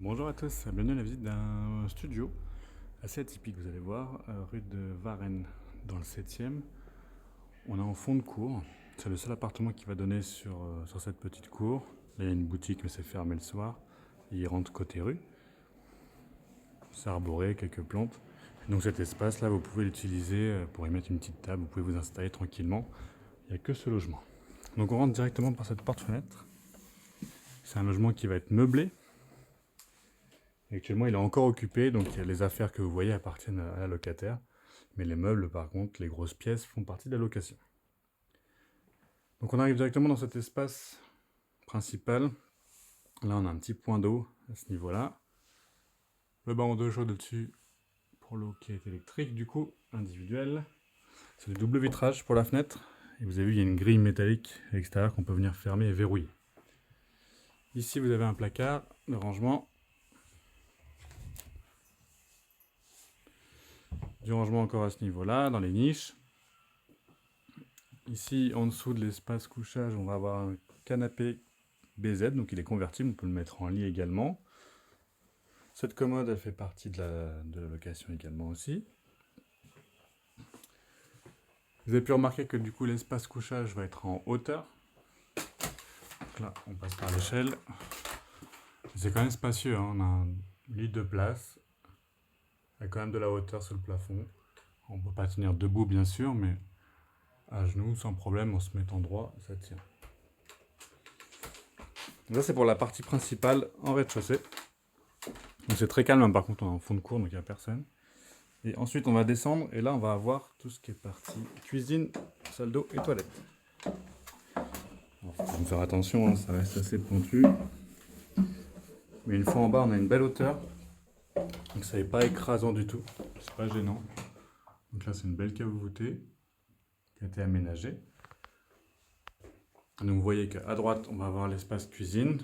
Bonjour à tous, bienvenue à la visite d'un studio assez atypique, vous allez voir, rue de Varennes, dans le 7e. On est en fond de cour, c'est le seul appartement qui va donner sur cette petite cour. Là il y a une boutique mais c'est fermé le soir, et il rentre côté rue. C'est arboré, quelques plantes. Donc cet espace là vous pouvez l'utiliser pour y mettre une petite table, vous pouvez vous installer tranquillement. Il n'y a que ce logement. Donc on rentre directement par cette porte-fenêtre. C'est un logement qui va être meublé. Actuellement, il est encore occupé, donc les affaires que vous voyez appartiennent à la locataire. Mais les meubles, par contre, les grosses pièces font partie de la location. Donc on arrive directement dans cet espace principal. Là, on a un petit point d'eau à ce niveau-là. Le banc d'eau chaud dessus pour l'eau qui est électrique, du coup, individuelle. C'est du double vitrage pour la fenêtre. Et vous avez vu, il y a une grille métallique à l'extérieur qu'on peut venir fermer et verrouiller. Ici, vous avez un placard de rangement. Du rangement encore à ce niveau-là, dans les niches. Ici, en dessous de l'espace couchage, on va avoir un canapé BZ, donc il est convertible, on peut le mettre en lit également. Cette commode, elle fait partie de la location également aussi. Vous avez pu remarquer que du coup, l'espace couchage va être en hauteur. Donc là, on passe par l'échelle. C'est quand même spacieux, hein. On a un lit de place. Il y a quand même de la hauteur sur le plafond. On ne peut pas tenir debout, bien sûr, mais à genoux, sans problème, en se mettant droit, ça tient. Là, c'est pour la partie principale en rez-de-chaussée. Donc c'est très calme, hein, par contre, on est en fond de cour, donc il n'y a personne. Et ensuite, on va descendre, et là, on va avoir tout ce qui est partie cuisine, salle d'eau et toilette. Il faut faire attention, hein, ça reste assez pointu. Mais une fois en bas, on a une belle hauteur. Donc ça n'est pas écrasant du tout, c'est pas gênant. Donc là, c'est une belle cave voûtée qui a été aménagée. Donc vous voyez qu'à droite, on va avoir l'espace cuisine,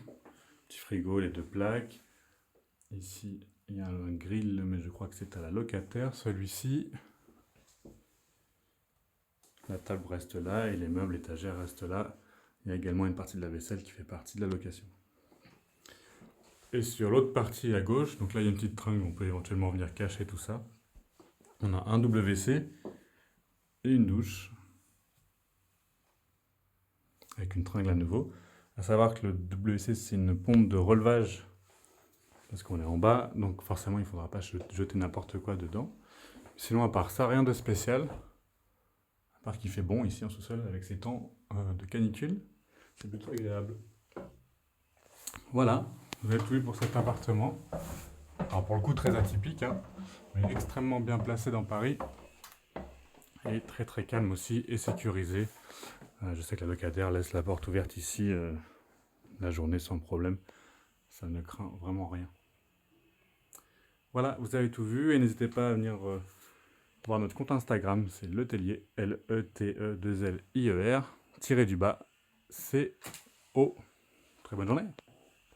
petit frigo, les deux plaques. Ici, il y a un grill, mais je crois que c'est à la locataire, celui-ci. La table reste là et les meubles, étagères restent là. Il y a également une partie de la vaisselle qui fait partie de la location. Et sur l'autre partie à gauche, donc là il y a une petite tringle, on peut éventuellement venir cacher tout ça. On a un WC et une douche. Avec une tringle à nouveau. À savoir que le WC c'est une pompe de relevage parce qu'on est en bas, donc forcément il ne faudra pas jeter n'importe quoi dedans. Sinon à part ça, rien de spécial. À part qu'il fait bon ici en sous-sol avec ces temps de canicule. C'est plutôt agréable. Voilà, vous avez tout vu pour cet appartement. Alors pour le coup très atypique, hein, mais extrêmement bien placé dans Paris. Et très très calme aussi et sécurisé. Je sais que la locataire laisse la porte ouverte ici la journée sans problème. Ça ne craint vraiment rien. Voilà, vous avez tout vu et n'hésitez pas à venir voir notre compte Instagram, c'est Letellier, L-E-T-E-2-L-I-E-R, tiré du bas, C-O. Très bonne journée.